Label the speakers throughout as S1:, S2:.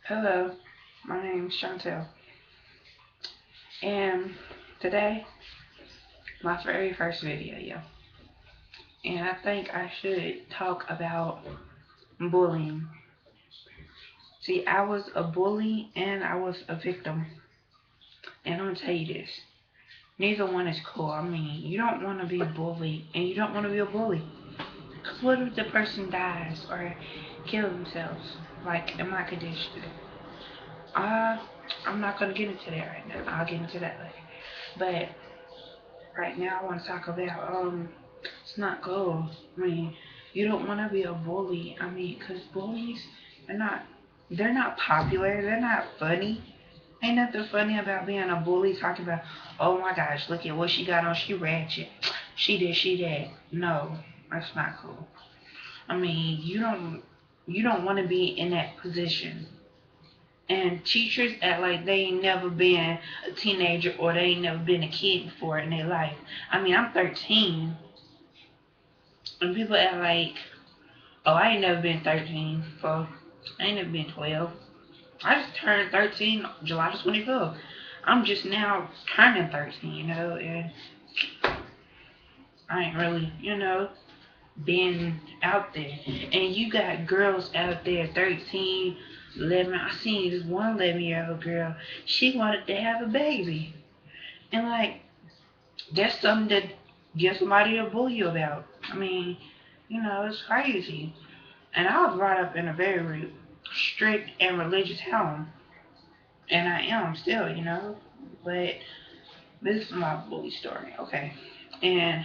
S1: Hello, my name is Chantel, and today my very first video, yeah. And I think I should talk about bullying. See, I was a bully and I was a victim, and I'm gonna tell you this: neither one is cool. I mean, you don't want to be bullied, and you don't want to be a bully. Cause what if the person dies or kills themselves, like in my condition? Uh, I'm not gonna get into that right now. I'll get into that later. But right now I want to talk about it's not cool. I mean, you don't want to be a bully. I mean, cause bullies they're not they're not popular. They're not funny. Ain't nothing funny about being a bully. Talking about, oh my gosh, look at what she got on. She ratchet. She that. No, that's not cool. I mean, you don't want to be in that position. And teachers act like they ain't never been a teenager or they ain't never been a kid before in their life. I mean, I'm 13, and people act like, oh, I ain't never been 13 before. I ain't never been 12. I just turned 13 July 25th. I'm just now turning 13, and I ain't really, been out there. And you got girls out there, 13, 11. I seen this one 11-year-old girl. She wanted to have a baby. And, like, that's something to get somebody to bully you about. I mean, it's crazy. And I was brought up in a very strict and religious home. And I am still. But this is my bully story, okay? In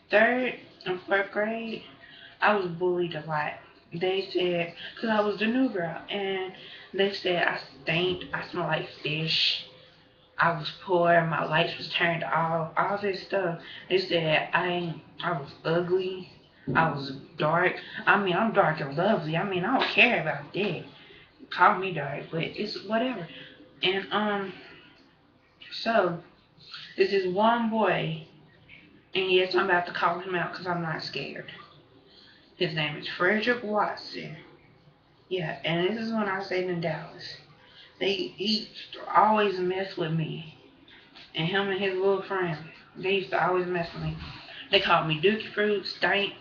S1: third and fourth grade, I was bullied a lot. They said, because I was the new girl, and they said I stank, I smell like fish, I was poor, my lights was turned off, all this stuff. They said I was ugly, I was dark. I mean, I'm dark and lovely. I mean, I don't care about that. Call me dark, but it's whatever. And so there's this one boy, and yes, I'm about to call him out because I'm not scared. His name is Frederick Watson. Yeah, and this is when I stayed in Dallas. He always mess with me, and him and his little friend. They used to always mess with me. They called me Dookie Fruit, Stank,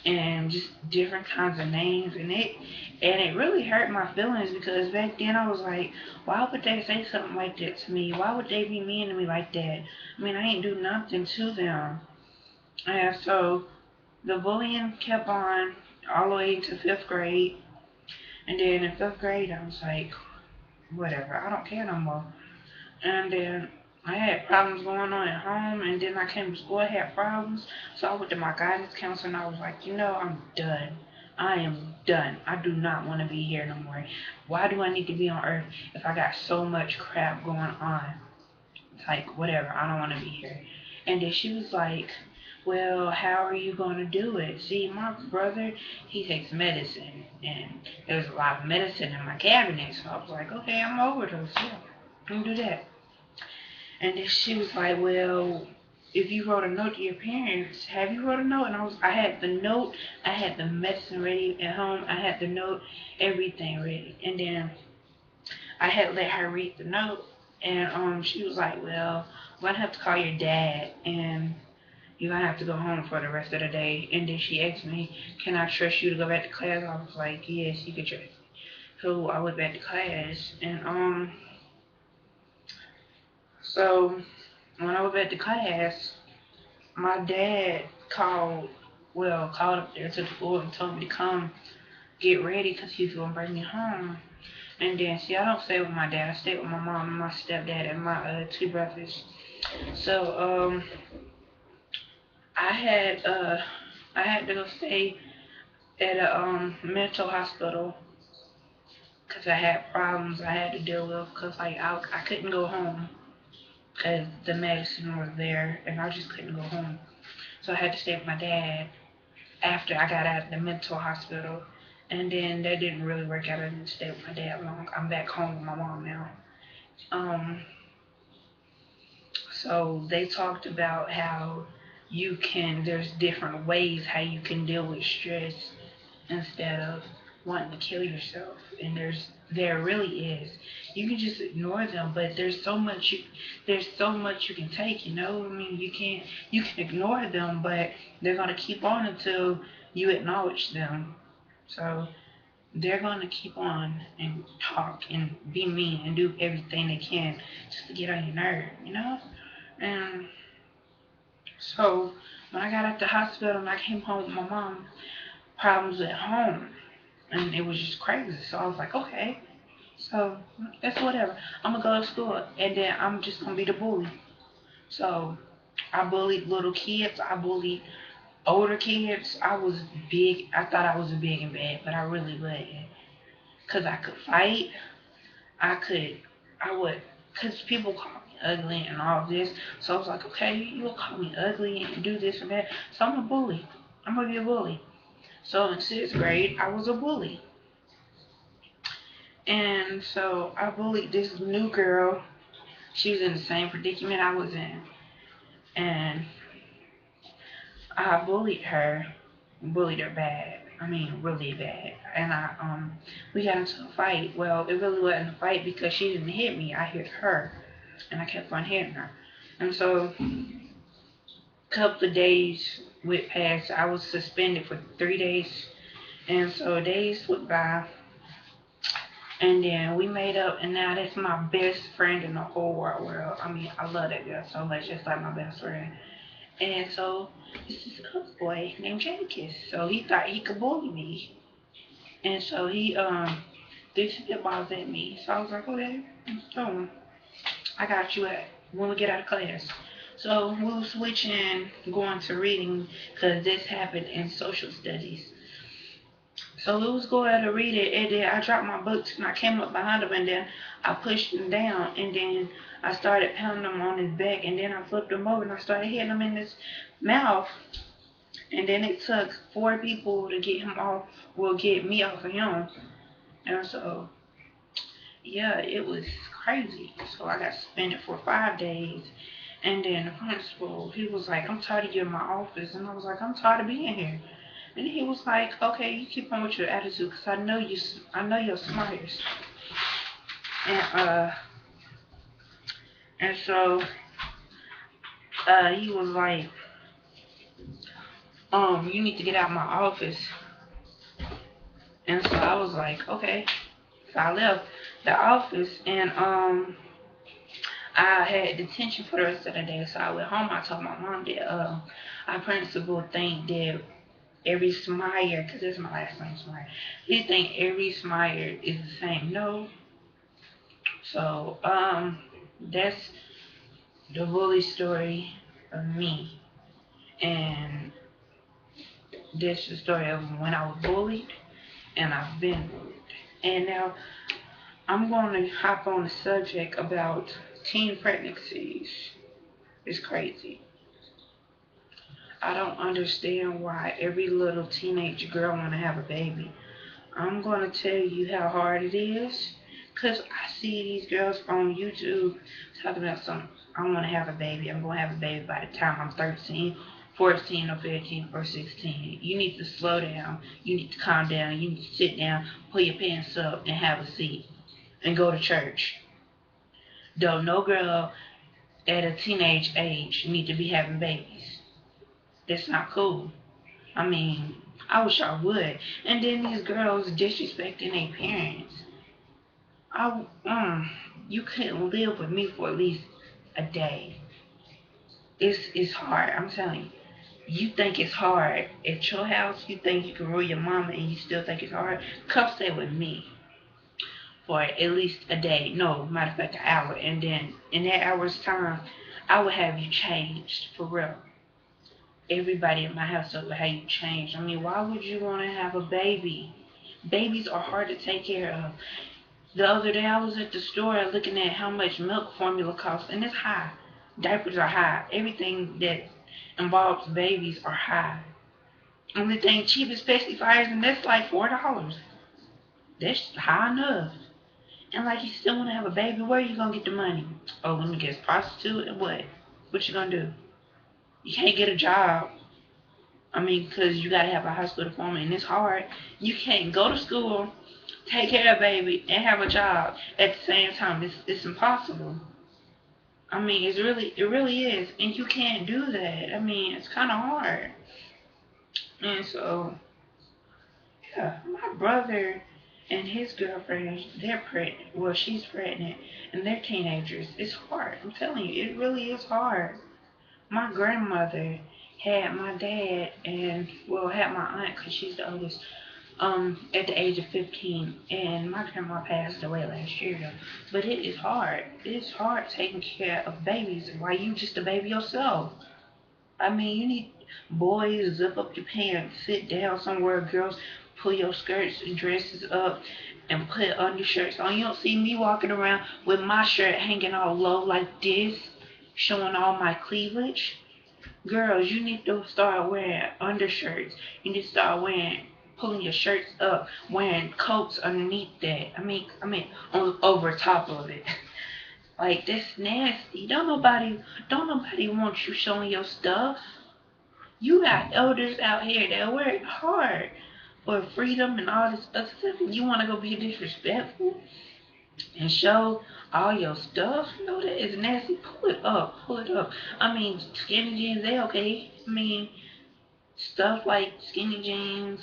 S1: and just different kinds of names, and it really hurt my feelings because back then I was like, why would they say something like that to me? Why would they be mean to me like that? I mean, I ain't do nothing to them. And so the bullying kept on all the way to fifth grade, and then in fifth grade I was like, whatever, I don't care no more. And then I had problems going on at home, and then I came to school, I had problems. So I went to my guidance counselor, and I was like, I'm done. I am done. I do not want to be here no more. Why do I need to be on earth if I got so much crap going on? It's like, whatever, I don't want to be here. And then she was like, well, how are you going to do it? See, my brother, he takes medicine, and there's a lot of medicine in my cabinet. So I was like, okay, I'm overdose. Yeah, I can do that. And then she was like, well, if you wrote a note to your parents, have you wrote a note? And I had the note, I had the medicine ready at home, I had the note, everything ready. And then I had let her read the note, and she was like, well, I'm gonna have to call your dad, and you're gonna have to go home for the rest of the day. And then she asked me, can I trust you to go back to class? I was like, yes, you can trust me. So I went back to class, and so when I was back to class, my dad called up there to the school and told me to come get ready because he was going to bring me home. And then, see, I don't stay with my dad. I stay with my mom and my stepdad and my two brothers. So, I had, uh, I had to go stay at a, mental hospital because I had problems I had to deal with because, like, I couldn't go home because the medicine was there and I just couldn't go home. So I had to stay with my dad after I got out of the mental hospital. And then that didn't really work out. I didn't stay with my dad long. I'm back home with my mom now. Um, so they talked about how there's different ways how you can deal with stress instead of wanting to kill yourself, and there really is. You can just ignore them, but there's so much you can take. I mean, you can ignore them, but they're gonna keep on until you acknowledge them. So they're gonna keep on and talk and be mean and do everything they can just to get on your nerve. And so when I got out the hospital and I came home with my mom, problems at home, and it was just crazy. So I was like, okay, so that's whatever. I'm gonna go to school, and then I'm just gonna be the bully. So I bullied little kids. I bullied older kids. I was big. I thought I was big and bad, but I really wasn't. Cause I could fight. I could. I would. Cause people call me ugly and all this. So I was like, okay, you'll call me ugly and do this and that. So I'm a bully. I'm gonna be a bully. So in sixth grade, I was a bully. And so I bullied this new girl. She was in the same predicament I was in. And I bullied her bad. I mean, really bad. And we got into a fight. Well, it really wasn't a fight because she didn't hit me. I hit her. And I kept on hitting her. And so a couple of days went past. I was suspended for 3 days. And so days went by. And then we made up, and now that's my best friend in the whole wide world. I mean, I love that girl so much, just like my best friend. And so this is a boy named Jadakiss. So he thought he could bully me, and so he threw spitballs at me. So I was like, okay, so I got you at when we get out of class. So we were switching, going to reading, because this happened in social studies. So we was going to read it, and then I dropped my books, and I came up behind him, and then I pushed him down, and then I started pounding him on his back, and then I flipped him over, and I started hitting him in his mouth, and then it took 4 people to get him off, well, get me off of him, and so, yeah, it was crazy. So I got suspended for 5 days, and then the principal, he was like, I'm tired of you in my office, and I was like, I'm tired of being here. And he was like, okay, you keep on with your attitude, cause I know you're smart. And and so he was like, you need to get out of my office. And so I was like, okay. So I left the office, and I had detention for the rest of the day. So I went home. I told my mom that our principal think that every Smyer, because that's my last name, Smyer. He think every Smyer is the same. No. So that's the bully story of me, and this is the story of when I was bullied, and I've been bullied. And now I'm going to hop on the subject about teen pregnancies. It's crazy. I don't understand why every little teenage girl want to have a baby. I'm going to tell you how hard it is. Because I see these girls on YouTube talking about I want to have a baby. I'm going to have a baby by the time I'm 13, 14, or 15, or 16. You need to slow down. You need to calm down. You need to sit down, pull your pants up, and have a seat. And go to church. Don't no girl at a teenage age need to be having babies. That's not cool. I mean, I wish I would. And then these girls disrespecting their parents. You couldn't live with me for at least a day. It's hard. I'm telling you. You think it's hard at your house. You think you can rule your mama, and you still think it's hard. Come stay with me for at least a day. No, matter of fact, an hour. And then in that hour's time, I would have you changed for real. Everybody in my household would have you changed. I mean, why would you want to have a baby? Babies are hard to take care of. The other day I was at the store looking at how much milk formula costs, and it's high. Diapers are high. Everything that involves babies are high. Only thing cheap is pacifiers, and that's like $4. That's high enough. And like you still want to have a baby, where are you gonna get the money? Oh, let me guess, prostitute and what? What you gonna do? You can't get a job. I mean, because you got to have a high school diploma, and it's hard. You can't go to school, take care of baby, and have a job at the same time. It's impossible. I mean, it really is, and you can't do that. I mean, it's kind of hard. And so, yeah, my brother and his girlfriend, they're pregnant. Well, she's pregnant, and they're teenagers. It's hard. I'm telling you, it really is hard. My grandmother had my dad and well had my aunt because she's the oldest at the age of 15, and my grandma passed away last year though. But it is hard. It's hard taking care of babies while you just a baby yourself. I mean, you need boys zip up your pants, sit down somewhere, girls pull your skirts and dresses up and put undershirts on. You don't see me walking around with my shirt hanging all low like this, showing all my cleavage. Girls, you need to start wearing undershirts. You need to start wearing pulling your shirts up, wearing coats underneath that. I mean, over top of it. Like that's nasty. Don't nobody want you showing your stuff. You got elders out here that work hard for freedom and all this other stuff, and you want to go be disrespectful and show all your stuff? No, that is nasty. Pull it up, pull it up. I mean, skinny jeans, they okay. I mean, stuff like skinny jeans,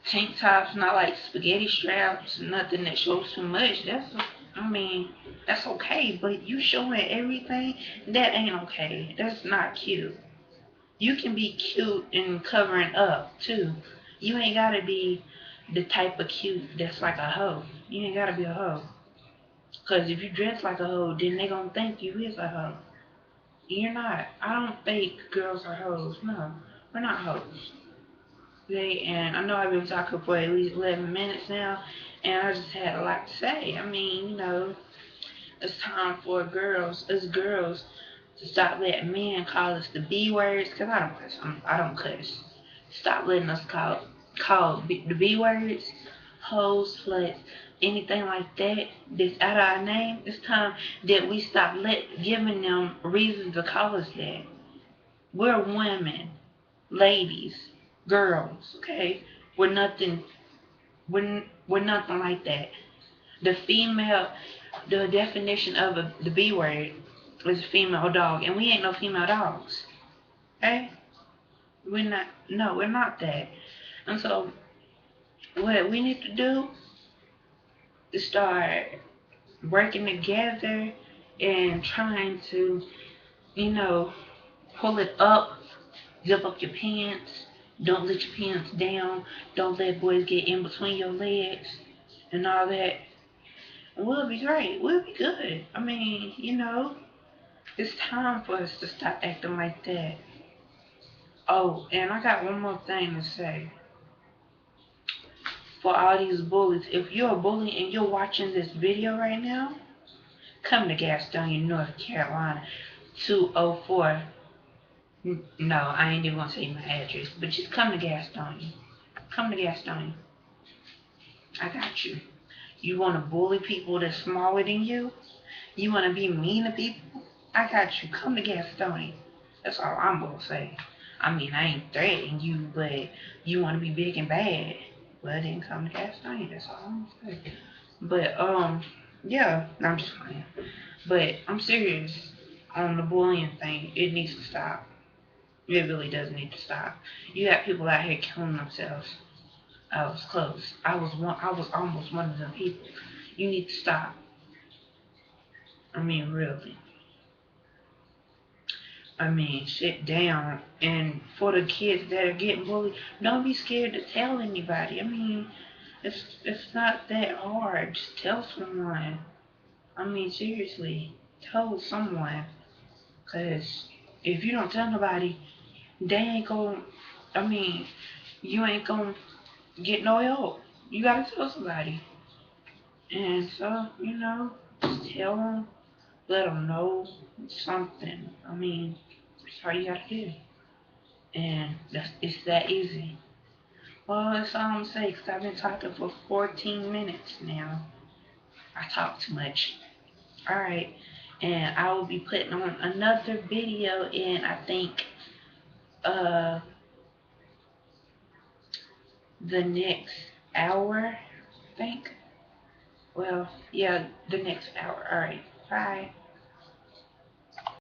S1: tank tops, not like spaghetti straps, nothing that shows too much. I mean, that's okay. But you showing everything, that ain't okay. That's not cute. You can be cute and covering up too. You ain't gotta be the type of cute that's like a hoe. You ain't gotta be a hoe. Cause if you dress like a hoe, then they gonna think you is a hoe. You're not. I don't think girls are hoes. No, we're not hoes. Okay, and I know I've been talking for at least 11 minutes now, and I just had a lot to say. I mean, it's time for us girls, to stop letting men call us the B words, because I don't cuss. I don't cuss. Stop letting us the B words, hoes, sluts, anything like that that's out of our name. It's time that we stop giving them reasons to call us that. We're women, ladies, girls, okay? We're nothing. We're nothing like that. The female, the definition of the B word is a female dog, and we ain't no female dogs, okay? We're not. No, we're not that. And so, what we need to do is start working together and trying to, you know, pull it up, zip up your pants, don't let your pants down, don't let boys get in between your legs, and all that. And we'll be great. We'll be good. I mean, it's time for us to stop acting like that. Oh, and I got one more thing to say. For all these bullies, if you're a bully and you're watching this video right now, come to Gastonia, North Carolina, 204. No, I ain't even gonna say my address, but just come to Gastonia. Come to Gastonia. I got you. You wanna bully people that's smaller than you? You wanna be mean to people? I got you. Come to Gastonia. That's all I'm gonna say. I mean, I ain't threatening you, but you wanna be big and bad. Well, then come to Gastonia. That's all I'm gonna say. But yeah, no, I'm just playing. But I'm serious on the bullying thing. It needs to stop. It really does need to stop. You got people out here killing themselves. I was close. I was almost one of them people. You need to stop. I mean, really. I mean, sit down. And for the kids that are getting bullied, don't be scared to tell anybody. I mean, it's not that hard. Just tell someone. I mean, seriously, tell someone. Cause if you don't tell nobody, they ain't gonna. I mean, you ain't gonna get no help. You gotta tell somebody. And so, just tell them, let them know something. I mean, that's all you gotta do. And it's that easy. Well, that's all I'm saying, because I've been talking for 14 minutes now. I talk too much. Alright. And I will be putting on another video in, I think, uh the next hour, I think. Well, yeah, the next hour. All right. Bye.